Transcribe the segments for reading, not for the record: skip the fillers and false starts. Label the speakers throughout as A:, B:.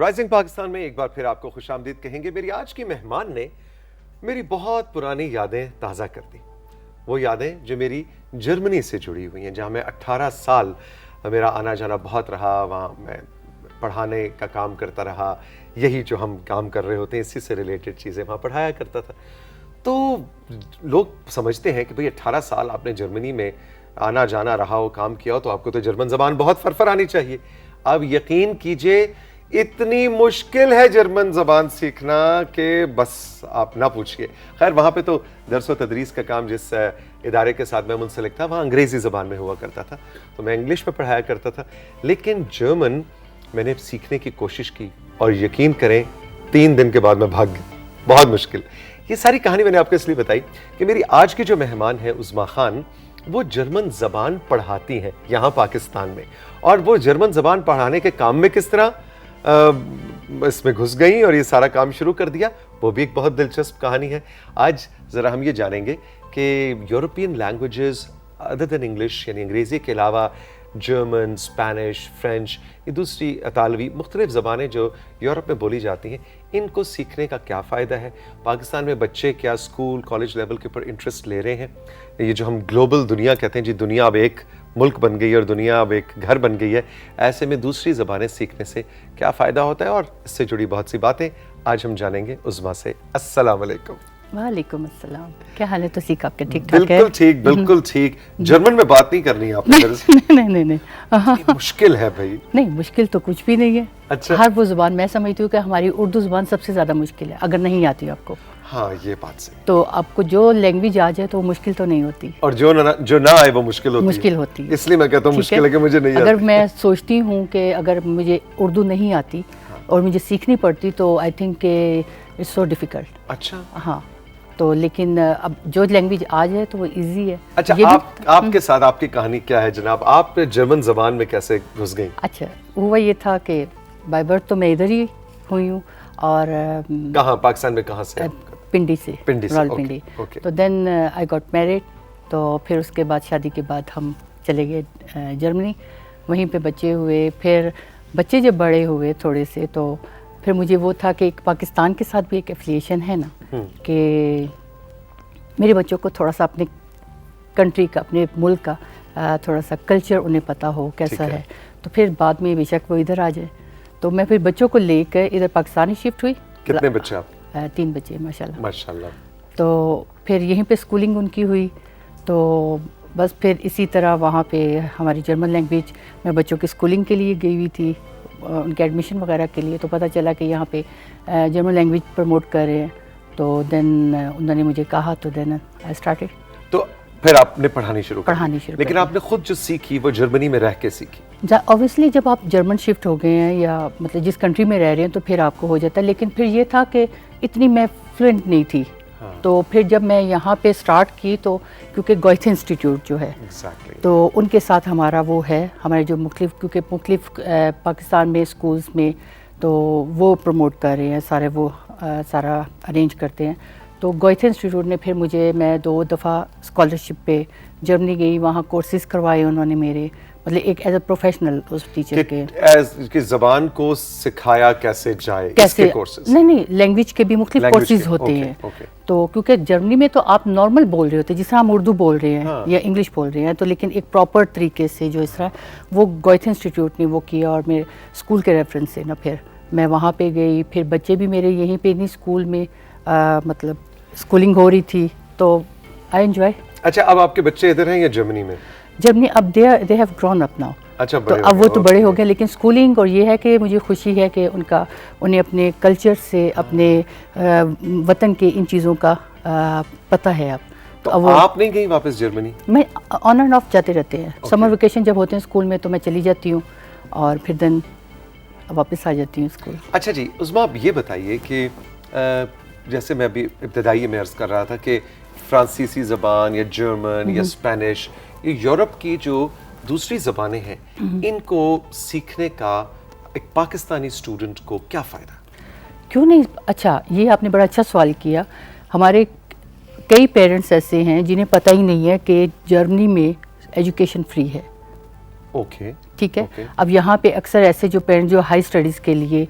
A: Rising Pakistan میں ایک بار پھر آپ کو خوش آمدید کہیں گے. میری آج کی مہمان نے میری بہت پرانی یادیں تازہ کر دی. وہ یادیں جو میری جرمنی سے جڑی ہوئی ہیں, جہاں میں 18 سال میرا آنا جانا بہت رہا. وہاں میں پڑھانے کا کام کرتا رہا. یہی جو ہم کام کر رہے ہوتے ہیں اسی سے ریلیٹڈ چیزیں وہاں پڑھایا کرتا تھا. تو لوگ سمجھتے ہیں کہ بھئی 18 سال آپ نے جرمنی میں آنا جانا رہا ہو, کام کیا ہو, تو آپ کو تو جرمن زبان بہت فرفر آنی چاہیے. اب یقین کیجئے اتنی مشکل ہے جرمن زبان سیکھنا کہ بس آپ نہ پوچھئے. خیر وہاں پہ تو درس و تدریس کا کام جس ادارے کے ساتھ میں منسلک تھا وہاں انگریزی زبان میں ہوا کرتا تھا, تو میں انگلش میں پڑھایا کرتا تھا. لیکن جرمن میں نے سیکھنے کی کوشش کی اور یقین کریں 3 دن کے بعد میں بھاگ گیا. بہت مشکل. یہ ساری کہانی میں نے آپ کو اس لیے بتائی کہ میری آج کی جو مہمان ہے عظمیٰ خان, وہ جرمن زبان پڑھاتی ہیں یہاں پاکستان میں, اور وہ جرمن زبان پڑھانے کے کام میں کس طرح اس میں گھس گئیں اور یہ سارا کام شروع کر دیا, وہ بھی ایک بہت دلچسپ کہانی ہے. آج ذرا ہم یہ جانیں گے کہ یورپین لینگویجز ادر دین انگلش, یعنی انگریزی کے علاوہ جرمن, اسپینش, فرینچ, یہ دوسری اطالوی مختلف زبانیں جو یورپ میں بولی جاتی ہیں, ان کو سیکھنے کا کیا فائدہ ہے. پاکستان میں بچے کیا اسکول کالج لیول کے اوپر انٹرسٹ لے رہے ہیں. یہ جو ہم گلوبل دنیا کہتے ہیں, جی دنیا اب ایک ملک بن گئی ہے اور دنیا اب ایک گھر بن گئی ہے, ایسے میں دوسری زبانیں سیکھنے سے کیا فائدہ ہوتا ہے, اور اس سے جڑی بہت سی باتیں آج ہم جانیں گے عظمیٰ سے. السلام علیکم.
B: وعلیکم السلام. کیا حال ہے توسیق آپ کے؟ ٹھیک ٹھاک ہے؟
A: بالکل ٹھیک, بالکل ٹھیک. جرمن میں بات نہیں کرنی آپ نے؟
B: نہیں
A: مشکل ہے بھائی.
B: نہیں, مشکل تو کچھ بھی نہیں ہے.
A: اچھا,
B: ہر وہ زبان میں سمجھتی ہوں کہ ہماری اردو زبان سب سے زیادہ مشکل ہے اگر نہیں آتی آپ کو.
A: ہاں یہ بات صحیح.
B: تو آپ کو جو لینگویج آ جائے تو وہ مشکل تو نہیں ہوتی,
A: اور جو نہ آئے وہ مشکل ہوتی ہے. اس لیے میں کہتا ہوں مشکل ہے کہ مجھے نہیں آتی.
B: اگر میں سوچتی ہوں کہ اگر مجھے اردو نہیں آتی اور مجھے سیکھنی پڑتی تو آئی تھنک کہ اٹس سو ڈیفیکلٹ.
A: اچھا
B: ہاں, تو لیکن اب جو لینگویج آ جائے تو وہ ایزی ہے.
A: اچھا, آپ کے ساتھ آپ کی کہانی کیا ہے جناب؟ آپ جرمن زبان میں کیسے گھس گئیں؟
B: اچھا, ہوا یہ تھا کہ بائی برتھ تو میں ادھر ہی ہوئی ہوں. اور
A: کہاں پاکستان میں کہاں سے؟
B: پنڈی سے, رال پنڈی. تو دین آئی گاٹ میرڈ. تو پھر اس کے بعد شادی کے بعد ہم چلے گئے جرمنی. وہیں پہ بچے ہوئے. پھر بچے جب بڑے ہوئے تھوڑے سے تو پھر مجھے وہ تھا کہ ایک پاکستان کے ساتھ بھی ایک ایفیلیشن ہے نا, کہ میرے بچوں کو تھوڑا سا اپنے کنٹری کا, اپنے ملک کا تھوڑا سا کلچر انہیں پتہ ہو کیسا ہے. تو پھر بعد میں بے شک وہ ادھر آ جائے. تو میں پھر بچوں کو لے کر ادھر پاکستان ہی شفٹ ہوئی.
A: کتنے بچے آپ؟
B: 3 بچے ماشاءاللہ.
A: ماشاءاللہ.
B: تو پھر یہیں پہ اسکولنگ ان کی ہوئی. تو بس پھر اسی طرح وہاں پہ ہماری جرمن لینگویج میں بچوں کی اسکولنگ کے لیے گئی ہوئی تھی, ان کے ایڈمیشن وغیرہ کے لیے. تو پتہ چلا کہ یہاں پہ جرمن لینگویج پروموٹ کر رہے ہیں. تو دین انہوں نے مجھے کہا, تو دین آئی اسٹارٹڈ.
A: تو پھر آپ نے پڑھانی شروع
B: پڑھانی شروع.
A: لیکن آپ نے خود جو سیکھی وہ جرمنی میں رہ کے سیکھی؟
B: اوبیسلی جب آپ جرمن شفٹ ہو گئے ہیں یا مطلب جس کنٹری میں رہ رہے ہیں تو پھر آپ کو ہو جاتا ہے. لیکن پھر یہ تھا کہ اتنی میں فلوئنٹ نہیں تھی. تو پھر جب میں یہاں پہ سٹارٹ کی تو کیونکہ گوئتھے انسٹیٹیوٹ جو ہے تو ان کے ساتھ ہمارا وہ ہے, ہمارے جو مختلف پاکستان میں اسکولز میں تو وہ پروموٹ کر رہے ہیں سارے, وہ سارا ارینج کرتے ہیں. تو گوئتھے انسٹیٹیوٹ نے پھر میں 2 دفعہ اسکالرشپ پہ جرمنی گئی. وہاں کورسز کروائے انہوں نے میرے, مطلب ایک ایز اے پروفیشنل اس ٹیچر کے
A: زبان کو سکھایا کیسے جائے,
B: کیسے نہیں لینگویج کے بھی مختلف کورسز ہوتے ہیں. تو کیونکہ جرمنی میں تو آپ نارمل بول رہے ہوتے ہیں جس طرح ہم اردو بول رہے ہیں یا انگلش بول رہے ہیں, تو لیکن ایک پراپر طریقے سے جو اس طرح وہ گوئتھے انسٹیٹیوٹ نے وہ کیا. اور میرے اسکول کے ریفرنس سے نا پھر میں وہاں پہ گئی. پھر بچے بھی میرے یہیں پہ نہیں اسکول میں مطلب اسکولنگ ہو رہی تھی, تو آئی انجوائے.
A: اچھا, اب آپ کے بچے ادھر ہیں یا جرمنی میں؟
B: جرمنی. اب they have grown up now.
A: اچھا,
B: تو اب وہ تو بڑے ہو گئے, لیکن اسکولنگ. اور یہ ہے کہ مجھے خوشی ہے کہ انہیں اپنے کلچر سے, اپنے وطن کے ان چیزوں کا پتہ ہے. اب
A: تو آپ نہیں گئی واپس جرمنی؟
B: میں آن اینڈ آف جاتے رہتے ہیں. سمر ویکیشن جب ہوتے ہیں اسکول میں تو میں چلی جاتی ہوں اور پھر دن واپس آ جاتی ہوں اسکول.
A: اچھا جی عظمیٰ, آپ یہ بتائیے کہ جیسے میں ابھی ابتدائی میں عرض کر رہا تھا کہ فرانسیسی زبان یا جرمن یا اسپینش, یہ یورپ کی جو دوسری زبانیں ہیں, ان کو سیکھنے کا ایک پاکستانی اسٹوڈنٹ کو کیا فائدہ؟
B: کیوں نہیں. اچھا, یہ آپ نے بڑا اچھا سوال کیا. ہمارے کئی پیرنٹس ایسے ہیں جنہیں پتہ ہی نہیں ہے کہ جرمنی میں ایجوکیشن فری ہے.
A: اوکے.
B: ٹھیک ہے. اب یہاں پہ اکثر ایسے جو پیرنٹ جو ہائی اسٹڈیز کے لیے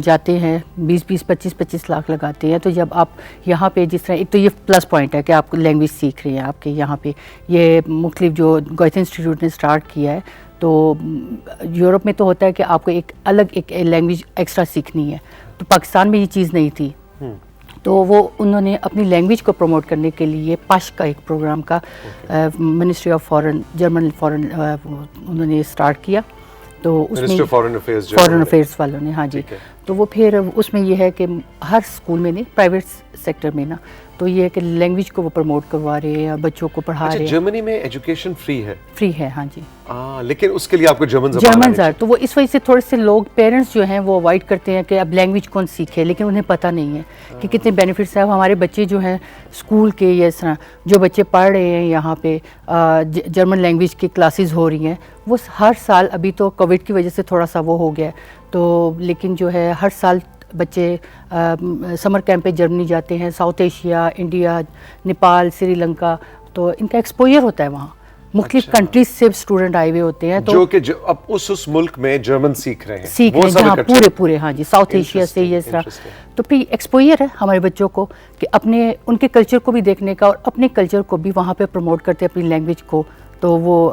B: جاتے ہیں 20-25 لاکھ لگاتے ہیں, تو جب آپ یہاں پہ جس طرح ایک تو یہ پلس پوائنٹ ہے کہ آپ لینگویج سیکھ رہے ہیں, آپ کے یہاں پہ یہ مختلف جو گوئتھن انسٹیٹیوٹ نے اسٹارٹ کیا ہے, تو یورپ میں تو ہوتا ہے کہ آپ کو ایک الگ ایک لینگویج ایکسٹرا سیکھنی ہے, تو پاکستان میں یہ چیز نہیں تھی. تو وہ انہوں نے اپنی لینگویج کو پروموٹ کرنے کے لیے پش کا ایک پروگرام کا ministry of foreign German foreign انہوں نے اسٹارٹ کیا. تو اس میں فارن افیئرس والوں نے, ہاں جی, تو وہ پھر اس میں یہ ہے کہ ہر اسکول میں نہیں, پرائیویٹ سیکٹر میں نا, تو یہ ہے کہ لینگویج کو وہ پروموٹ کروا رہے ہیں, بچوں کو پڑھا رہے ہیں.
A: جرمنی میں ایجوکیشن فری ہے؟
B: فری ہے, ہاں جی,
A: لیکن اس کے لیے آپ کو جرمن
B: تو وہ اس وجہ سے تھوڑے سے لوگ پیرنٹس جو ہیں وہ اوائڈ کرتے ہیں کہ اب لینگویج کون سیکھے, لیکن انہیں پتہ نہیں ہے کہ کتنے بینیفٹس ہیں. ہمارے بچے جو ہیں اسکول کے یا اس طرح جو بچے پڑھ رہے ہیں یہاں پہ جرمن لینگویج کی کلاسز ہو رہی ہیں, وہ ہر سال, ابھی تو کووڈ کی وجہ سے تھوڑا سا وہ ہو گیا تو, لیکن جو ہے ہر سال بچے سمر کیمپ پہ جرمنی جاتے ہیں, south Asia, India, Nepal, Sri Lanka, تو ان کا ایکسپوجر ہوتا ہے وہاں. مختلف کنٹریز سے اسٹوڈنٹ آئے ہوئے ہوتے ہیں,
A: جو کہ اب اس ملک میں جرمن سیکھ رہے ہیں,
B: جہاں پورے ہاں جی, ساؤتھ ایشیا سے یہ طرح. تو پھر ایکسپوجر ہے ہمارے بچوں کو کہ اپنے ان کے کلچر کو بھی دیکھنے کا اور اپنے کلچر کو بھی وہاں پہ پروموٹ کرتے ہیں, اپنی لینگویج کو, تو وہ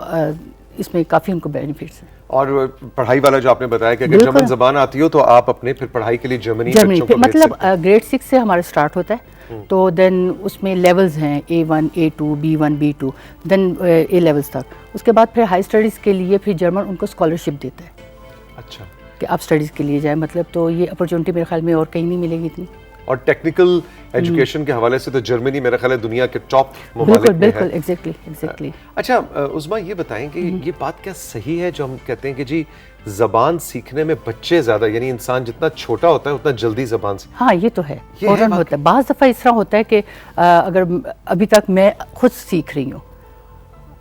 B: اس میں کافی ان کو بینیفٹس ہیں.
A: اور پڑھائی والا جو آپ نے بتایا کہ اگر جرمن زبان آتی ہو تو آپ اپنے پھر پڑھائی کے لیے جرمنی
B: مطلب گریڈ 6 سے ہمارا اسٹارٹ ہوتا ہے, تو دین اس میں لیولز ہیں A1, A2, B1, B2, then A levels تک. اس کے بعد پھر ہائی اسٹڈیز کے لیے پھر جرمن ان کو اسکالرشپ دیتا ہے.
A: اچھا,
B: کہ آپ اسٹڈیز کے لیے جائیں, مطلب تو یہ اپرچونٹی میرے خیال میں اور کہیں نہیں ملے گی اتنی.
A: اور ٹیکنیکل ایجوکیشن کے حوالے سے تو جرمنی میرا خیال ہے دنیا کے ٹاپ ممالک میں ہے.
B: بالکل, ایگزیکٹلی.
A: اچھا عظمیٰ, یہ بتائیں کہ یہ بات کیا صحیح ہے جو ہم کہتے ہیں کہ جی زبان سیکھنے میں بچے زیادہ, یعنی انسان جتنا چھوٹا ہوتا ہے اتنا جلدی زبان سیکھتا ہے؟
B: ہاں, یہ تو ہے, فوراً ہوتا ہے. بعض دفعہ اس طرح ہوتا ہے کہ اگر ابھی تک میں خود سیکھ رہی ہوں,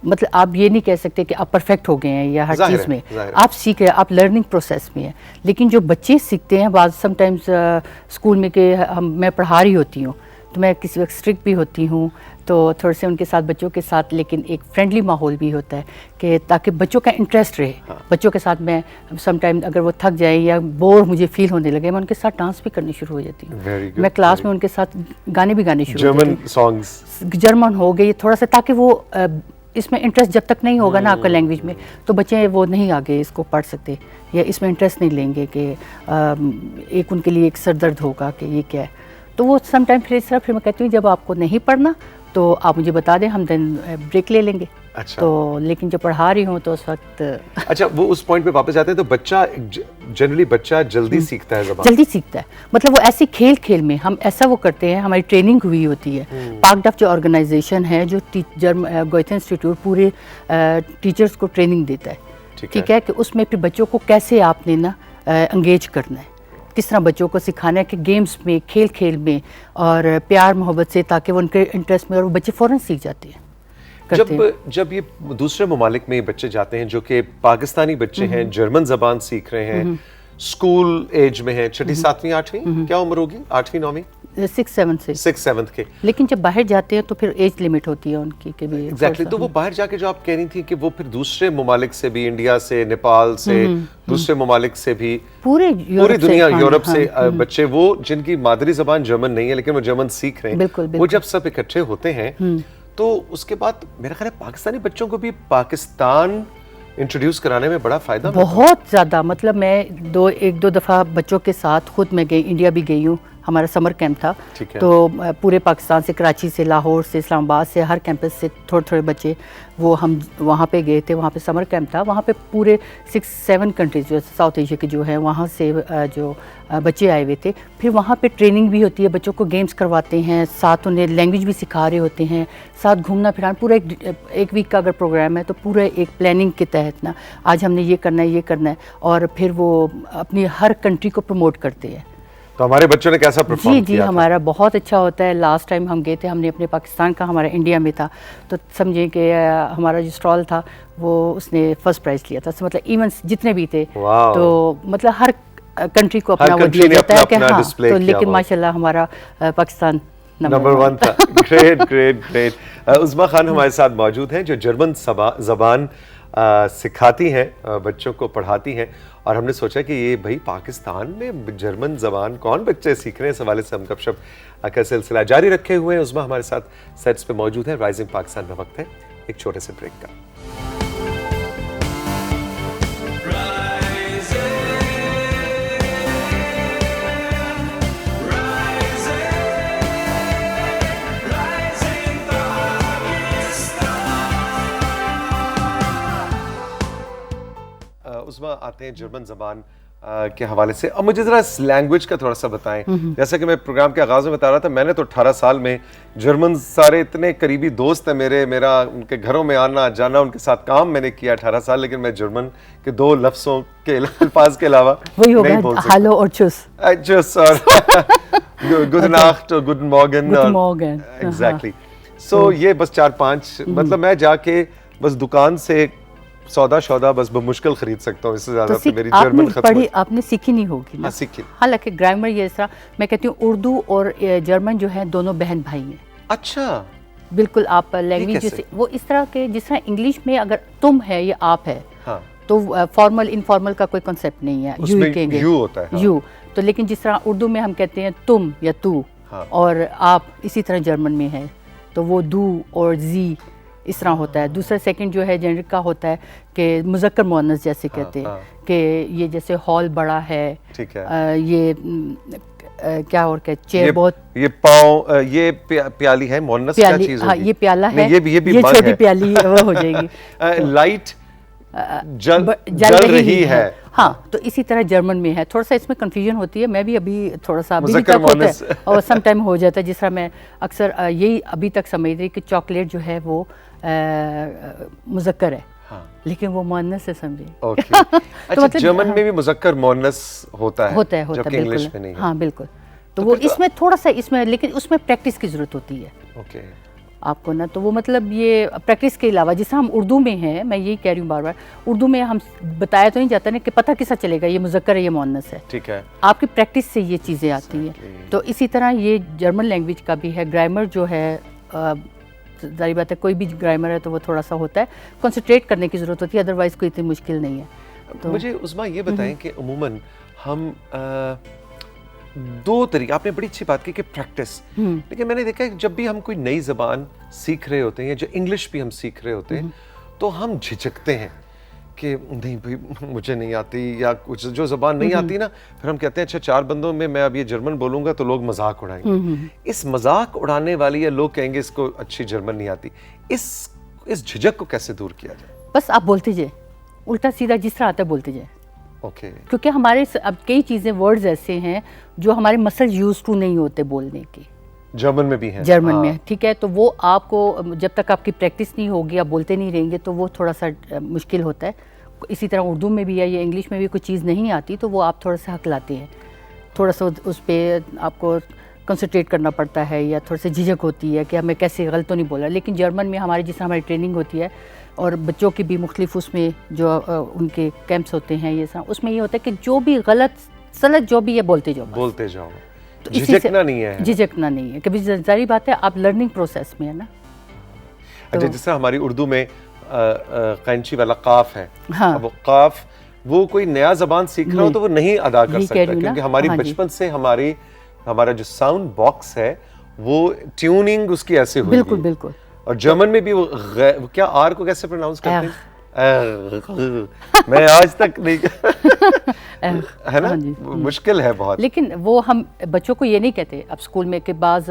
B: مطلب آپ یہ نہیں کہہ سکتے کہ آپ پرفیکٹ ہو گئے ہیں یا ہر چیز میں, آپ سیکھ رہے ہیں, آپ لرننگ پروسیس میں ہیں. لیکن جو بچے سیکھتے ہیں بعض سم ٹائمز اسکول میں کہ میں پڑھا رہی ہوتی ہوں تو میں کسی وقت اسٹرکٹ بھی ہوتی ہوں, تو تھوڑے سے ان کے ساتھ بچوں کے ساتھ, لیکن ایک فرینڈلی ماحول بھی ہوتا ہے کہ تاکہ بچوں کا انٹرسٹ رہے. بچوں کے ساتھ میں سم ٹائم اگر وہ تھک جائیں یا بور مجھے فیل ہونے لگے, میں ان کے ساتھ ڈانس بھی کرنی شروع ہو جاتی ہوں. میں کلاس میں ان کے ساتھ گانے بھی گانے شروع ہو جاتی ہوں, جرمن ہو گئی تھوڑا سا, تاکہ وہ اس میں انٹرسٹ جب تک نہیں ہوگا نا آپ کا لینگویج میں, تو بچے وہ نہیں آگے اس کو پڑھ سکتے یا اس میں انٹرسٹ نہیں لیں گے, کہ ایک ان کے لیے ایک سر درد ہوگا کہ یہ کیا ہے. تو وہ سم ٹائم پھر اس طرح پھر میں کہتی ہوں جب آپ کو نہیں پڑھنا تو آپ مجھے بتا دیں, ہم دین بریک لے لیں گے. تو لیکن جب پڑھا رہی ہوں تو اس وقت
A: اچھا وہ اس پوائنٹ پہ واپس آتے ہیں, تو بچہ جنرلی بچہ جلدی سیکھتا ہے زبان,
B: جلدی سیکھتا ہے. مطلب وہ ایسی کھیل میں ہم ایسا وہ کرتے ہیں, ہماری ٹریننگ ہوئی ہوتی ہے. پاک ڈف جو آرگنائزیشن ہے جو گوئتھن انسٹیٹیوٹ پورے ٹیچرز کو ٹریننگ دیتا ہے, ٹھیک ہے, کہ اس میں پھر بچوں کو کیسے آپ نے نا انگیج کرنا ہے, کس طرح بچوں کو سکھانا ہے کہ گیمز میں, کھیل میں اور پیار محبت سے, تاکہ وہ ان کے انٹرسٹ میں, اور وہ بچے فوراً سیکھ جاتے ہیں.
A: جب یہ دوسرے ممالک میں بچے جاتے ہیں جو کہ پاکستانی بچے ہیں, جرمن زبان سیکھ رہے ہیں, اسکول ایج میں ہیں, 6ٹھی 7ویں 8ویں کیا عمر ہوگی, 8ویں 9ویں 6 7 کے,
B: لیکن جب باہر جاتے ہیں تو پھر ایج لمٹ ہوتی ہے ان کی کہ بھی
A: ایگزیکٹلی. تو وہ باہر جا کے جو آپ کہہ رہی تھی کہ وہ پھر دوسرے ممالک سے بھی, انڈیا سے, نیپال سے, دوسرے ممالک سے بھی, پوری دنیا, یورپ سے بچے, وہ جن کی مادری زبان جرمن نہیں ہے لیکن وہ جرمن سیکھ رہے ہیں, وہ جب سب اکٹھے ہوتے ہیں تو اس کے بعد میرا خیال ہے پاکستانی بچوں کو بھی پاکستان انٹروڈیوس کرانے میں بڑا فائدہ
B: بہت زیادہ. مطلب میں ایک دو دفعہ بچوں کے ساتھ خود میں گئی, انڈیا بھی گئی ہوں, ہمارا سمر کیمپ تھا, تو پورے پاکستان سے, کراچی سے, لاہور سے, اسلام آباد سے, ہر کیمپس سے تھوڑے بچے, وہ ہم وہاں پہ گئے تھے. وہاں پہ سمر کیمپ تھا, وہاں پہ پورے 6-7 کنٹریز جو ساؤتھ ایشیا کے جو ہیں وہاں سے جو بچے آئے ہوئے تھے. پھر وہاں پہ ٹریننگ بھی ہوتی ہے, بچوں کو گیمز کرواتے ہیں, ساتھ انہیں لینگویج بھی سکھا رہے ہوتے ہیں, ساتھ گھومنا پھرانا. پورا ایک ویک کا اگر پروگرام ہے تو پورا ایک پلاننگ کے تحت نا, آج ہم نے یہ کرنا ہے, اور پھر وہ اپنی ہر کنٹری کو پروموٹ کرتے ہیں.
A: تو ہمارے بچوں نے کیسا پرفارم کیا؟
B: جی ہمارا بہت اچھا ہوتا ہے. لاسٹ ٹائم ہم گئے تھے, ہم نے اپنے پاکستان کا, ہمارا انڈیا میں تھا, تو سمجھیں کہ ہمارا جو اسٹال تھا وہ اس نے فرسٹ پرائز لیا تھا. مطلب ایونٹس جتنے بھی تھے, تو مطلب ہر کنٹری کو اپنا وہ دیا جاتا ہے کہ ہاں, تو لیکن ماشاءاللہ ہمارا پاکستان
A: نمبر 1 تھا. گریٹ. عظمیٰ خان ہمارے ساتھ موجود ہیں جو جرمن زبان سکھاتی ہیں, بچوں کو پڑھاتی ہیں, اور ہم نے سوچا کہ یہ بھائی پاکستان میں جرمن زبان کون بچے سیکھ رہے ہیں, اس حوالے سے ہم گپ شپ کا سلسلہ جاری رکھے ہوئے ہیں. عظمیٰ ہمارے ساتھ سیٹس پہ موجود ہیں. رائزنگ پاکستان میں وقت ہے ایک چھوٹے سے بریک کا. عظمیٰ آتے ہیں جرمن زبان کے حوالے سے. اب مجھے ذرا اس لینگویج کا تھوڑا سا بتائیں. جیسا کہ میں پروگرام کے آغاز میں بتا رہا تھا, میں نے تو 18 سال میں جرمن سارے اتنے قریبی دوست ہیں میرا ان کے گھروں میں آنا جانا, ان کے ساتھ کام میں نے کیا 18 سال, لیکن میں جرمن کے 2 لفظوں کے الفاظ کے علاوہ نہیں بول سکتا.
B: ہیلو اور چس
A: اور گڈ نائٹ اور گڈ مارگن. ایگزیکٹلی. سو یہ بس 4-5 مطلب میں جا کے بس دکان سے سودا بس بمشکل خرید سکتا ہوں, اس سے زیادہ تو میری جرمن ختم.
B: آپ نے سیکھی نہیں ہوگی نا.
A: سیکھی.
B: حالانکہ گرامر یہ طرح میں کہتی ہوں اردو اور جرمن جو ہے دونوں بہن بھائی ہیں.
A: اچھا
B: بالکل. آپ لینگویج وہ اس طرح کے جس طرح انگلش میں اگر تم ہے یا آپ ہے تو فارمل انفارمل کا کوئی کنسیپٹ نہیں ہے, یو ہی کہیں گے,
A: یو ہوتا ہے
B: یو. تو لیکن جس طرح اردو میں ہم کہتے ہیں تم یا تو, اور آپ اسی طرح جرمن میں ہے تو وہ دو اور زی اس طرح ہوتا ہے. دوسرا سیکنڈ جو ہے جنڈر کا ہوتا ہے کہ مذکر مؤنث جیسے کہتے ہیں کہ یہ جیسے ہال بڑا ہے, یہ کیا اور کہ چیئر بہت,
A: یہ پاؤں, یہ پیالی ہے مؤنث کا چیز ہوگی.
B: ہاں یہ پیالہ ہے,
A: یہ
B: چھوٹی پیالی وہ ہو جائے گی.
A: لائٹ جل رہی ہے.
B: ہاں تو اسی طرح جرمن میں ہے. تھوڑا سا اس میں کنفیوژن ہوتی ہے. میں بھی ابھی تھوڑا سا ابھی تک ہوتا ہے اور سم ٹائم ہو جاتا ہے. جس طرح میں اکثر یہی ابھی تک سمجھ رہی کہ چاکلیٹ جو ہے وہ مذکر ہے, لیکن وہ مؤنث ہے سمجھے.
A: اچھا جرمن میں بھی مذکر مؤنث ہوتا ہے
B: جبکہ انگلش میں نہیں ہے. ہاں بالکل. تو وہ اس میں تھوڑا سا اس میں, لیکن اس میں پریکٹس کی ضرورت ہوتی ہے آپ کو نا. تو وہ مطلب یہ پریکٹس کے علاوہ جیسا ہم اردو میں ہیں, میں یہی کہہ رہی ہوں بار بار, اردو میں ہم بتایا تو نہیں جاتا نا کہ پتہ کیسا چلے گا یہ مذکر ہے یہ مؤنث ہے.
A: ٹھیک ہے.
B: آپ کی پریکٹس سے یہ چیزیں آتی ہیں. تو اسی طرح یہ جرمن لینگویج کا بھی ہے. گرامر جو ہے ظاہر بات ہے کوئی بھی گرامر ہے تو وہ تھوڑا سا ہوتا ہے, کنسنٹریٹ کرنے کی ضرورت ہوتی ہے, ادروائز کوئی اتنی مشکل نہیں ہے.
A: تو مجھے عظمیٰ یہ بتائیں کہ عموماً ہم 2 طریقے, آپ نے بڑی اچھی بات کی کہ پریکٹس, لیکن میں نے دیکھا ہے جب بھی ہم کوئی نئی زبان سیکھ رہے ہوتے ہیں یا جو انگلش بھی ہم سیکھ رہے ہوتے ہیں تو ہم جھجکتے ہیں کہ نہیں بھائی مجھے نہیں آتی, یا کچھ جو زبان نہیں آتی نا, پھر ہم کہتے ہیں اچھا 4 بندوں میں اب یہ جرمن بولوں گا تو لوگ مذاق اڑائیں گے. اس مذاق اڑانے والی یا لوگ کہیں گے اس کو اچھی جرمن نہیں آتی, اس جھجک کو کیسے دور کیا جائے؟
B: بس آپ بولتے جائیں, الٹا سیدھا جس طرح آتا ہے بولتے جائیں. کیونکہ ہمارے اب کئی چیزیں ورڈز ایسے ہیں جو ہمارے مسل یوز ٹو نہیں ہوتے بولنے کے.
A: جرمن میں بھی ہیں.
B: جرمن میں ٹھیک ہے. تو وہ آپ کو جب تک آپ کی پریکٹس نہیں ہوگی, آپ بولتے نہیں رہیں گے تو وہ تھوڑا سا مشکل ہوتا ہے. اسی طرح اردو میں بھی ہے یا انگلش میں بھی کوئی چیز نہیں آتی تو وہ آپ تھوڑا سا ہکلاتے ہیں, تھوڑا سا اس پہ آپ کو کنسنٹریٹ کرنا پڑتا ہے یا تھوڑا سا جھجک ہوتی ہے کہ ہمیں کیسے غلط تو نہیں بولا. لیکن جرمن میں ہماری جس طرح ہماری ٹریننگ ہوتی ہے اور بچوں کی بھی مختلف اس میں جو ان کے کیمپس ہوتے ہیں, یہ اس میں یہ ہوتا ہے کہ جو بھی غلط سلط جو بھی ہے بولتے جاؤ. تو
A: جھجکنا نہیں ہے.
B: جھجکنا نہیں ہے. کبھی ظاہری بات ہے آپ لرننگ پروسیس میں ہے نا.
A: اچھا جس طرح ہماری اردو میں قینچی والا قاف ہے, وہ قاف وہ کوئی نیا زبان سیکھ رہا ہو تو وہ نہیں ادا کر سکتا, کیونکہ ہماری بچپن سے ہمارا جو ساؤنڈ باکس ہے وہ ٹیوننگ اس کی ایسے ہوئی.
B: بالکل بالکل.
A: اور جرمن میں بھی وہ کیا آر کو کیسے پروناؤنس کرتے ہیں, میں آج تک نہیں, ہے نا, مشکل ہے بہت.
B: لیکن وہ ہم بچوں کو یہ نہیں کہتے اب اسکول میں کہ بعض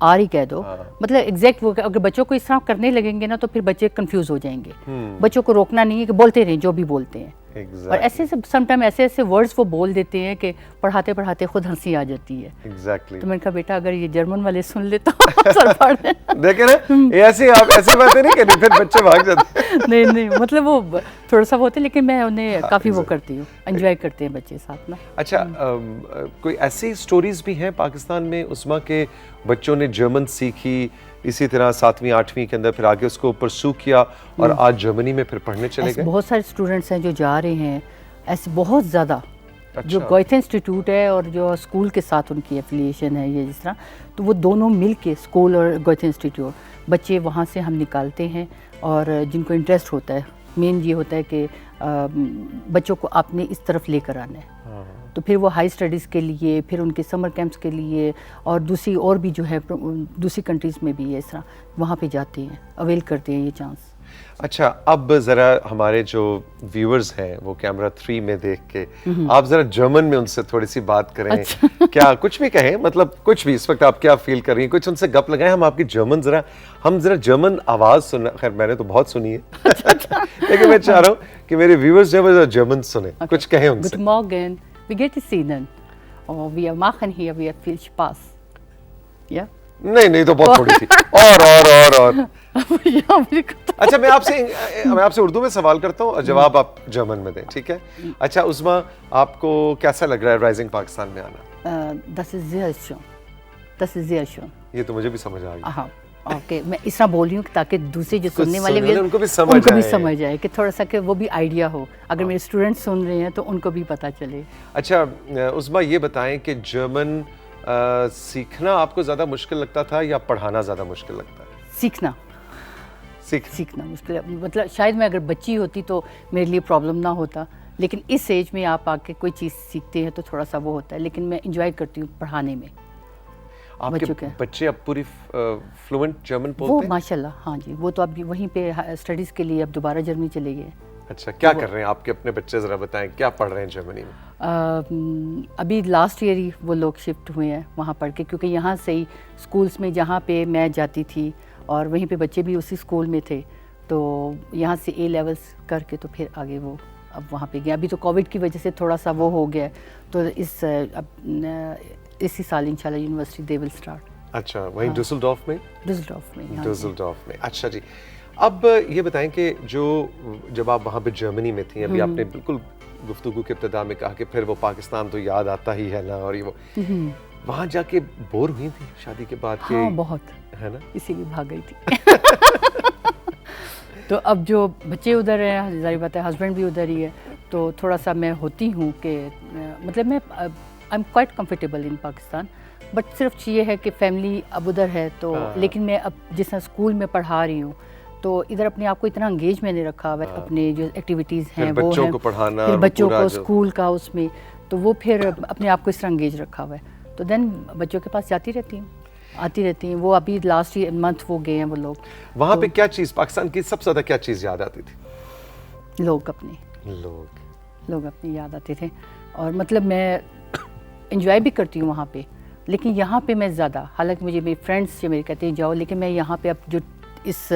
B: آر ہی کہہ دو, مطلب ایگزیکٹ وہ اگر بچوں کو اس طرح کرنے لگیں گے نا تو پھر بچے کنفیوز ہو جائیں گے. بچوں کو روکنا نہیں ہے کہ بولتے رہیں جو بھی بولتے ہیں. اور ایسے سم ٹائم ایسے ورڈز وہ بول دیتے ہیں کہ پڑھاتے پڑھاتے خود ہنسی آ جاتی ہے.
A: تو
B: میں نے کہا بیٹا اگر یہ جرمن والے سن لے تو سر پھاڑ دیں.
A: دیکھیں نا ایسے آپ ایسی باتیں نہیں کریں پھر بچے بھاگ جاتے ہیں.
B: نہیں مطلب وہ تھوڑا سا ہوتے, لیکن میں انہیں کافی وہ کرتی ہوں, انجوائے کرتے ہیں بچے ساتھ نا.
A: اچھا کوئی ایسی سٹوریز بھی ہیں پاکستان میں عظمیٰ کے بچوں نے جرمن سیکھی, اسی طرح 7ویں 8ویں کے اندر پھر آگے اس کو پرسو کیا اور آج جرمنی میں پھر پڑھنے چلے گئے؟
B: بہت سارے اسٹوڈنٹس ہیں جو جا رہے ہیں ایسے, بہت زیادہ جو گوئتھے انسٹیٹیوٹ ہے اور جو اسکول کے ساتھ ان کی ایفیلیشن ہے یہ جس طرح، تو وہ دونوں مل کے اسکول اور گوئتھے انسٹیٹیوٹ بچے وہاں سے ہم نکالتے ہیں، اور جن کو انٹرسٹ ہوتا ہے، مین یہ ہوتا ہے کہ بچوں کو آپ نے اس طرف لے کر آنا ہے، تو پھر وہ ہائی اسٹڈیز کے لیے، پھر ان کے سمر کیمپس کے لیے، اور دوسری اور بھی جو ہے دوسری کنٹریز میں بھی ہے اس طرح وہاں پہ جاتے ہیں، اویل کرتے ہیں یہ چانس.
A: اچھا اب ذرا ہمارے جو ویورز ہیں وہ کیمرہ 3 میں دیکھ کے آپ ذرا جرمن میں ان سے تھوڑی سی بات کریں. کیا کچھ بھی کہیں، مطلب کچھ بھی اس وقت آپ کیا فیل کر رہی ہیں، کچھ ان سے گپ لگائیں. ہم آپ کی جرمن ہم ذرا جرمن آواز سننا، خیر میں نے تو بہت سنی ہے لیکن میں چاہ رہا ہوں کہ میرے ویورز جو ہے وہ جرمن سنیں، کچھ کہیں ان سے.
B: Guten Morgen, wie geht es Ihnen? Oh, wir machen hier viel Spaß. Ja?
A: نہیں تو بہت تھوڑی تھی. اور اچھا میں آپ سے اردو میں سوال کرتا ہوں اور جواب آپ جرمن میں دیں، ٹھیک ہے؟ اچھا عظمیٰ، آپ کو کیسا لگ رہا ہے رائزنگ پاکستان میں آنا؟
B: Das ist sehr schön. Das ist sehr schön.
A: یہ تو مجھے بھی سمجھ آ گیا.
B: ہاں اوکے، میں اس طرح بول رہی ہوں تاکہ دوسرے جو سننے والے بھی
A: ان کو بھی
B: سمجھ آئے، کہ تھوڑا سا کہ وہ بھی آئیڈیا ہو. اگر میرے اسٹوڈنٹ سن رہے ہیں تو ان کو بھی پتہ چلے.
A: اچھا عظمیٰ یہ بتائیں کہ جرمن سیکھنا آپ کو زیادہ مشکل لگتا تھا یا پڑھانا زیادہ مشکل لگتا ہے؟ سیکھنا مشکل ہے.
B: مطلب شاید میں اگر بچی ہوتی تو میرے لیے پرابلم نہ ہوتا، لیکن اس ایج میں آپ آ کے کوئی چیز سیکھتے ہیں تو تھوڑا سا وہ ہوتا ہے، لیکن میں انجوائے کرتی ہوں پڑھانے میں.
A: آپ کے بچے اب پوری فلوئنٹ جرمن بولتے ہیں؟
B: وہ ماشاء اللہ ہاں جی، وہ تو اب وہیں پہ اسٹڈیز کے لیے اب دوبارہ جرمنی چلے گئے.
A: اچھا کیا کر رہے ہیں آپ کے اپنے بچے، ذرا بتائیں کیا پڑھ رہے ہیں جرمنی میں؟
B: ابھی لاسٹ ایئر ہی وہ لوگ شفٹ ہوئے ہیں وہاں پڑھ کے، کیونکہ یہاں سے ہی اسکولس میں جہاں پہ میں جاتی تھی اور وہیں پہ بچے بھی اسی اسکول میں تھے، تو یہاں سے اے لیولس کر کے تو پھر آگے وہ اب وہاں پہ گیا. ابھی تو کووڈ کی وجہ سے تھوڑا سا وہ ہو گیا، تو اسی سال انشاءاللہ یونیورسٹی دے ول اسٹارٹ.
A: اچھا وہیں ڈسلڈورف میں؟
B: ڈسلڈورف
A: میں. اچھا جی، اب یہ بتائیں کہ جب آپ وہاں پہ جرمنی میں تھیں، ابھی آپ نے بالکل گفتگو کے ابتدا میں کہا کہ پھر وہ پاکستان تو یاد آتا ہی ہے نا، اور یہ وہ وہاں جا کے بور ہوئی تھی شادی کے بعد؟
B: ہاں بہت،
A: ہے نا،
B: اسی لیے بھاگ گئی تھی. تو اب جو بچے ادھر ہیں، ظاہر بات ہے ہسبینڈ بھی ادھر ہی ہے، تو تھوڑا سا میں ہوتی ہوں کہ مطلب میں I am quite comfortable in Pakistan, but صرف یہ ہے کہ فیملی اب ادھر ہے تو، لیکن میں اب جس طرح اسکول میں پڑھا رہی ہوں تو ادھر اپنے آپ کو اتنا انگیج میں نے رکھا ہوا ہے، اپنے جو ایکٹیویٹیز ہیں وہ ہیں، پھر بچوں کو اسکول کا اس میں، تو وہ پھر اپنے آپ کو اس طرح انگیج رکھا ہوا ہے. تو دین بچوں کے پاس جاتی رہتی ہوں، آتی رہتی ہیں. وہ ابھی لاسٹ منتھ وہ گئے ہیں وہ لوگ.
A: وہاں پہ کیا چیز، پاکستان کی سب سے زیادہ کیا چیز یاد آتی تھی؟
B: لوگ اپنے یاد آتے تھے، اور مطلب میں انجوائے بھی کرتی ہوں وہاں پہ، لیکن یہاں پہ میں زیادہ، حالانکہ مجھے میرے فرینڈس جو میرے کہتے ہیں جاؤ، لیکن میں یہاں پہ اب جو اس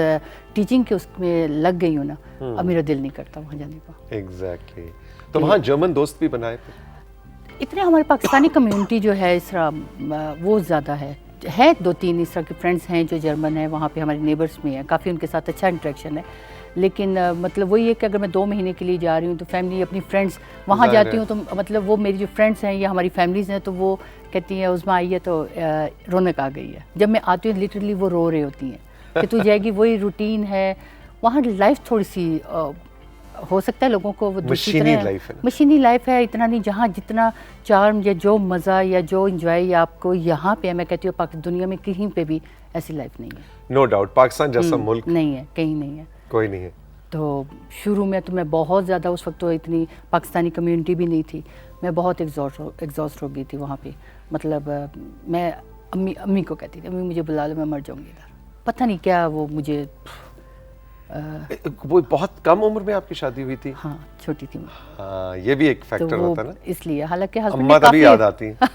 B: ٹیچنگ کے اس میں لگ گئی ہوں نا، اب میرا دل نہیں کرتا وہاں جانے کا.
A: ایگزیکٹلی. تو وہاں جرمن دوست بھی بنائے تھے؟
B: اتنے ہمارے پاکستانی کمیونٹی جو ہے اس طرح وہ زیادہ ہے 2-3 اس طرح کے فرینڈس ہیں جو جرمن ہیں، وہاں پہ ہمارے نیبرس میں ہیں، کافی ان کے ساتھ اچھا انٹریکشن ہے. لیکن مطلب وہی ہے کہ اگر میں 2 مہینے کے لیے جا رہی ہوں تو فیملی اپنی فرینڈس وہاں جاتی ہوں، تو مطلب وہ میری جو فرینڈس ہیں یا ہماری فیملیز ہیں تو وہ کہتی ہیں عظمیٰ آئی ہے تو رونق آ گئی ہے. جب میں آتی ہوں لٹرلی وہ رو رہے ہوتی ہیں کہ تو جائے گی، وہی روٹین ہے وہاں. لائف تھوڑی سی ہو سکتا ہے لوگوں کو وہ مشینی لائف ہے، اتنا نہیں. جہاں جتنا چارم یا جو مزہ یا جو انجوائے آپ کو یہاں پہ، میں کہتی ہوں دنیا میں کہیں پہ بھی ایسی لائف نہیں ہے.
A: نو ڈاؤٹ پاکستان جیسا ملک
B: نہیں ہے، کہیں نہیں ہے،
A: کوئی نہیں ہے.
B: تو شروع میں تو میں بہت زیادہ، اس وقت تو اتنی پاکستانی کمیونٹی بھی نہیں تھی، میں بہت ایگزاسٹ ہو گئی تھی وہاں پہ. مطلب میں امی کو کہتی تھی امی مجھے بلا لو، میں مر جاؤں گی ادھر. پتہ نہیں کیا وہ مجھے.
A: وہ بہت کم عمر میں آپ کی شادی ہوئی تھی؟
B: ہاں چھوٹی تھی میں.
A: ہاں یہ بھی ایک فیکٹر ہوتا ہے نا،
B: اس لیے. حالانکہ ہسبینڈ
A: اماں تبھی یاد آتی ہیں.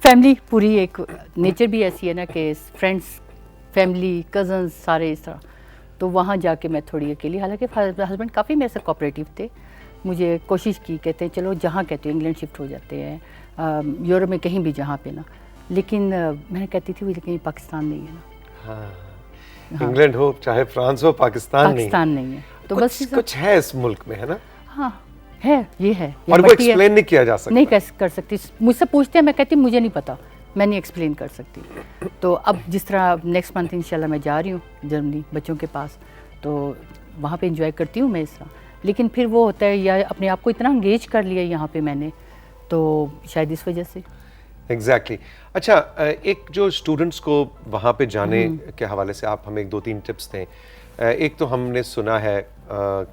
B: فیملی پوری ایک نیچر بھی ایسی ہے نا کہ فرینڈس، فیملی، کزنز سارے اس طرح. تو وہاں جا کے میں تھوڑی اکیلی، حالانکہ ہسبینڈ کافی میرے سے کوآپریٹیو تھے. مجھے کوشش کی، کہتے ہیں چلو جہاں کہتے ہیں انگلینڈ شفٹ ہو جاتے ہیں، یورپ میں کہیں بھی جہاں پہ نا. لیکن میں کہتی تھی وہ کہیں پاکستان نہیں ہے نا.
A: ہاں انگلینڈ ہو چاہے فرانس ہو، پاکستان
B: نہیں ہے. تو بس
A: کچھ ہے اس ملک میں، ہے نا.
B: ہاں ہے، یہ ہے،
A: اور وہ ایکسپلین نہیں کیا جا سکتا.
B: نہیں کر سکتی. مجھ سے پوچھتے ہیں، میں کہتی مجھے نہیں پتا، میں نہیں ایکسپلین کر سکتی. تو اب جس طرح نیکسٹ منتھ انشاءاللہ میں جا رہی ہوں جرمنی بچوں کے پاس، تو وہاں پہ انجوائے کرتی ہوں میں اس طرح. لیکن پھر وہ ہوتا ہے یا اپنے آپ کو اتنا انگیج کر لیا یہاں پہ میں نے، تو شاید اس وجہ سے.
A: ایگزیکٹلی. اچھا, ایک جو اسٹوڈنٹس کو وہاں پہ جانے کے حوالے سے آپ ہمیں 2-3 ٹپس دیں. ایک تو ہم نے سنا ہے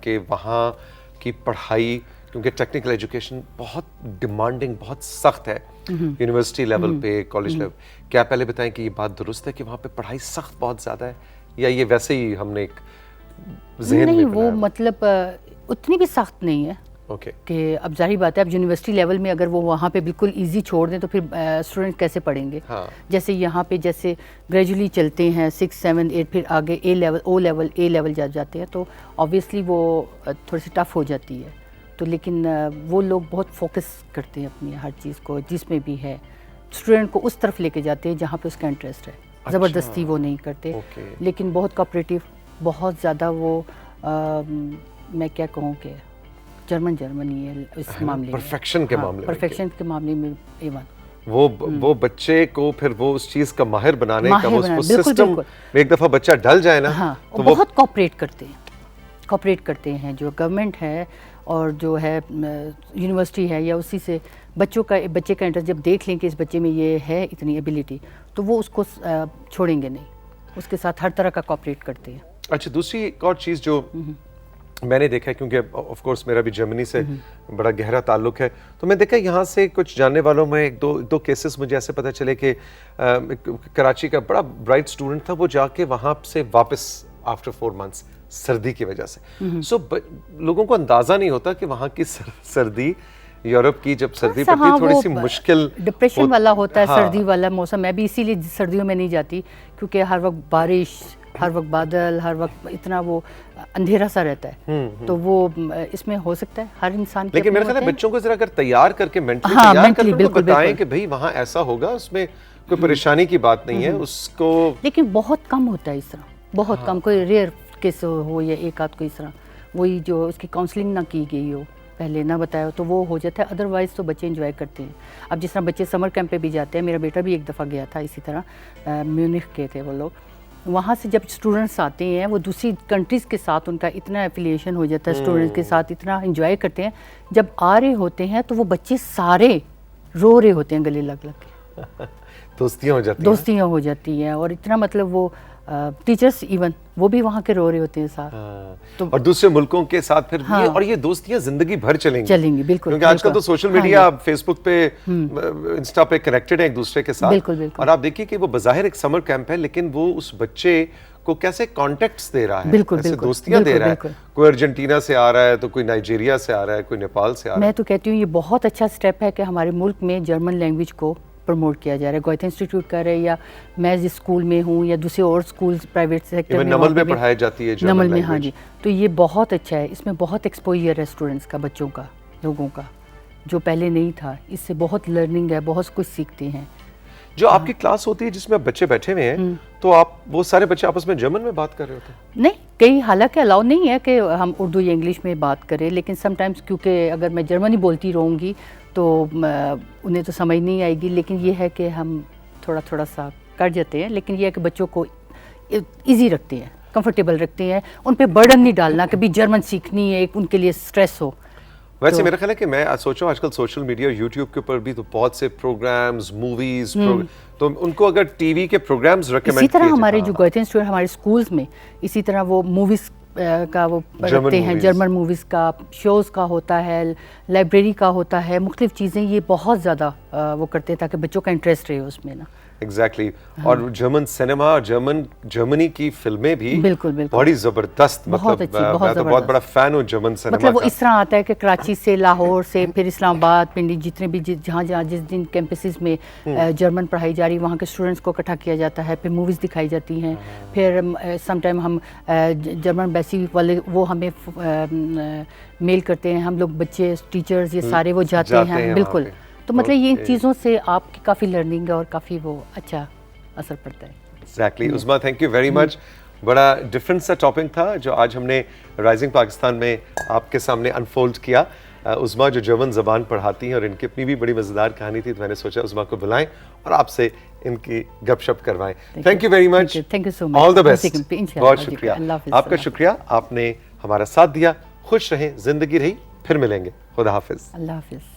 A: کہ وہاں کی پڑھائی, کیونکہ ٹیکنیکل ایجوکیشن بہت ڈیمانڈنگ, بہت سخت ہے یونیورسٹی لیول پہ, کالج لیول. کیا پہلے بتائیں کہ یہ بات درست ہے کہ وہاں پہ پڑھائی سخت بہت زیادہ ہے, یا یہ ویسے ہی ہم نے ایک ذہن میں
B: نہیں, وہ مطلب اتنی بھی سخت نہیں ہے.
A: اوکے.
B: کہ اب ظاہری بات ہے, اب یونیورسٹی لیول میں اگر وہ وہاں پہ بالکل ایزی چھوڑ دیں تو پھر اسٹوڈنٹ کیسے پڑھیں گے. جیسے یہاں پہ جیسے گریجولی چلتے ہیں 6, 7, 8, پھر آگے اے لیول, او لیول, اے لیول جاتے ہیں, تو آبویسلی وہ تھوڑی سی ٹف ہو جاتی ہے. تو لیکن وہ لوگ بہت فوکس کرتے ہیں اپنی ہر چیز کو, جس میں بھی ہے اسٹوڈنٹ کو اس طرف لے کے جاتے ہیں جہاں پہ اس کا انٹرسٹ ہے. زبردستی وہ نہیں کرتے, لیکن بہت کوآپریٹیو, بہت زیادہ وہ میں کیا کہوں کہ جرمنی ہے اس معاملے میں,
A: پرفیکشن کے معاملے میں,
B: پرفیکشن کے معاملے میں ایون
A: وہ بچے کو پھر وہ اس چیز کا ماہر بنانے کا, وہ سسٹم ایک دفعہ بچہ ڈل جائے نا,
B: تو بہت کوآپریٹ کرتے ہیں جو گورنمنٹ ہے اور جو ہے یونیورسٹی ہے, یا اسی سے بچے کا انٹرسٹ جب دیکھ لیں کہ اس بچے میں یہ ہے اتنی ایبیلٹی, تو وہ اس کو چھوڑیں گے نہیں, اس کے ساتھ ہر طرح کا کوآپریٹ کرتے ہیں.
A: اچھا, دوسری ایک اور چیز جو میں نے دیکھا ہے, کیونکہ آف کورس میرا بھی جرمنی سے بڑا گہرا تعلق ہے, تو میں دیکھا یہاں سے کچھ جاننے والوں میں ایک دو کیسز مجھے ایسے پتہ چلے کہ کراچی کا بڑا برائٹ اسٹوڈنٹ تھا, وہ جا کے وہاں سے واپس آفٹر 4 months سردی کی وجہ سے. سو لوگوں کو اندازہ نہیں ہوتا کہ وہاں کی سردی, یورپ کی جب سردی پڑتی ہے تھوڑی سی مشکل,
B: ڈپریشن والا ہوتا ہے سردی والا موسم. میں بھی اسی لیے سردیوں میں نہیں جاتی, کیونکہ ہر وقت بارش, ہر وقت بادل, ہر وقت اتنا وہ اندھیرا سا رہتا ہے, تو وہ اس میں ہو سکتا ہے ہر انسان کے.
A: لیکن میرا خیال ہے بچوں کو ذرا اگر تیار کر کے مینٹلی تیار کر کے بتائیں کہ بھئی وہاں ایسا ہوگا, اس میں کوئی پریشانی کی بات نہیں ہے اس کو.
B: لیکن بہت کم ہوتا ہے اس طرح, بہت کم, کوئی ریئر کیس ہو یا ایک آدھ کوئی اس طرح, وہی جو اس کی کاؤنسلنگ نہ کی گئی ہو, پہلے نہ بتایا ہو, تو وہ ہو جاتا ہے. ادروائز تو بچے انجوائے کرتے ہیں. اب جس طرح بچے سمر کیمپ پہ بھی جاتے ہیں, میرا بیٹا بھی ایک دفعہ گیا تھا اسی طرح, میونخ کے تھے وہ لوگ. وہاں سے جب اسٹوڈنٹس آتے ہیں, وہ دوسری کنٹریز کے ساتھ ان کا اتنا ایفیلیشن ہو جاتا ہے, اسٹوڈنٹس کے ساتھ اتنا انجوائے کرتے ہیں. جب آ رہے ہوتے ہیں تو وہ بچے سارے رو رہے ہوتے ہیں گلے لگ لگ کے, دوستیاں ہو جاتی ہیں. اور اتنا مطلب وہ ٹیچرز ایون وہ بھی وہاں کے رو رہے ہوتے ہیں ساتھ.
A: اور دوسرے ملکوں کے ساتھ پھر اور یہ دوستیاں زندگی بھر چلیں گی.
B: بالکل,
A: کیونکہ آج کل تو سوشل میڈیا, فیس بک پہ, انسٹا پہ کنیکٹڈ ہیں ایک دوسرے کے ساتھ. اور آپ دیکھیے کہ وہ بظاہر ایک سمر کیمپ ہے, لیکن وہ اس بچے کو کیسے کانٹیکٹس دے رہا ہے, کیسے دوستیاں دے رہا ہے. کوئی ارجنٹینا سے آ رہا ہے, تو کوئی نائجیریا سے آ رہا ہے, کوئی نیپال سے آ رہا ہے.
B: میں تو کہتی ہوں یہ بہت اچھا سٹیپ ہے کہ ہمارے ملک میں جرمن لینگویج کو پروموٹ کیا جا رہا ہے. گوئتھے انسٹیٹیوٹ کر رہے ہیں, یا میں جس اسکول میں ہوں, یا دوسرے اور اسکول پرائیویٹ سیکٹر میں,
A: نمل میں پڑھائی جاتی ہے
B: نمل میں. ہاں جی, تو یہ بہت اچھا ہے. اس میں بہت ایکسپوجر ہے اسٹوڈنٹس کا, بچوں کا, لوگوں کا, جو پہلے نہیں تھا. اس سے بہت لرننگ ہے, بہت کچھ سیکھتے ہیں.
A: جو آپ کی کلاس ہوتی ہے جس میں بچے بیٹھے ہوئے ہیں, تو آپ وہ سارے بچے آپس میں جرمن میں بات کر رہے ہوتے ہیں؟
B: نہیں, کئی حالانکہ الاؤ نہیں ہے کہ ہم اردو یا انگلش میں بات کریں, لیکن سم ٹائمز کیونکہ اگر میں جرمنی بولتی رہوں گی تو انہیں تو سمجھ نہیں آئے گی. لیکن یہ ہے کہ ہم تھوڑا سا کر جاتے ہیں, لیکن یہ ہے کہ بچوں کو ایزی رکھتے ہیں, کمفرٹیبل رکھتے ہیں. ان پہ برڈن نہیں ڈالنا کہ بھی جرمن سیکھنی ہے, ان کے لیے سٹریس ہو.
A: ویسے میرا خیال ہے کہ میں سوچوں آج کل سوشل میڈیا, یوٹیوب کے اوپر بھی تو بہت سے پروگرامز, موویز, تو ان کو اگر ٹی وی کے پروگرامز ریکمینڈ
B: اسی طرح ہمارے جو گوئتھے انسٹیٹیوٹ ہمارے اسکولز میں اسی طرح وہ موویز کا وہ رکھتے ہیں, جرمن موویز کا شوز کا ہوتا ہے, لائبریری کا ہوتا ہے, مختلف چیزیں یہ بہت زیادہ وہ کرتے ہیں تاکہ بچوں کا انٹرسٹ رہے اس میں نا.
A: ایگزیکٹلی. اور جرمن سینما, جرمنی کی فلمیں بھی بڑی زبردست, مطلب میں تو بہت بڑا فین ہوں جرمن سینما کا.
B: مطلب وہ اس طرح آتا ہے کہ کراچی سے, لاہور سے, پھر اسلام آباد, پنڈی, جتنے بھی جہاں جس دن کیمپسز میں جرمن پڑھائی جا رہی, وہاں کے اسٹوڈنٹس کو اکٹھا کیا جاتا ہے, پھر موویز دکھائی جاتی ہیں. پھر سم ٹائم ہم جرمن بیسی والے وہ ہمیں میل کرتے ہیں, ہم لوگ بچے, ٹیچرز, یہ سارے وہ جاتے ہیں. بالکل. تو مطلب یہ ان چیزوں سے آپ کی کافی لرننگ ہے اور کافی وہ اچھا اثر پڑتا ہے.
A: Exactly. Uzma, thank you very much. بڑا ڈفرینٹ سا ٹاپک تھا جو آج ہم نے رائزنگ پاکستان میں آپ کے سامنے انفولڈ کیا. عظمیٰ جو جرمن زبان پڑھاتی ہیں اور ان کی اپنی بھی بڑی مزیدار کہانی تھی, تو میں نے سوچا عظمیٰ کو بلائیں اور آپ سے ان کی گپ شپ کروائیں. Thank you very much.
B: Thank you so much.
A: All the best. بہت شکریہ. آپ کا شکریہ, آپ نے ہمارا ساتھ دیا. خوش رہیں, زندگی رہی. پھر ملیں گے. خدا حافظ.
B: اللہ حافظ.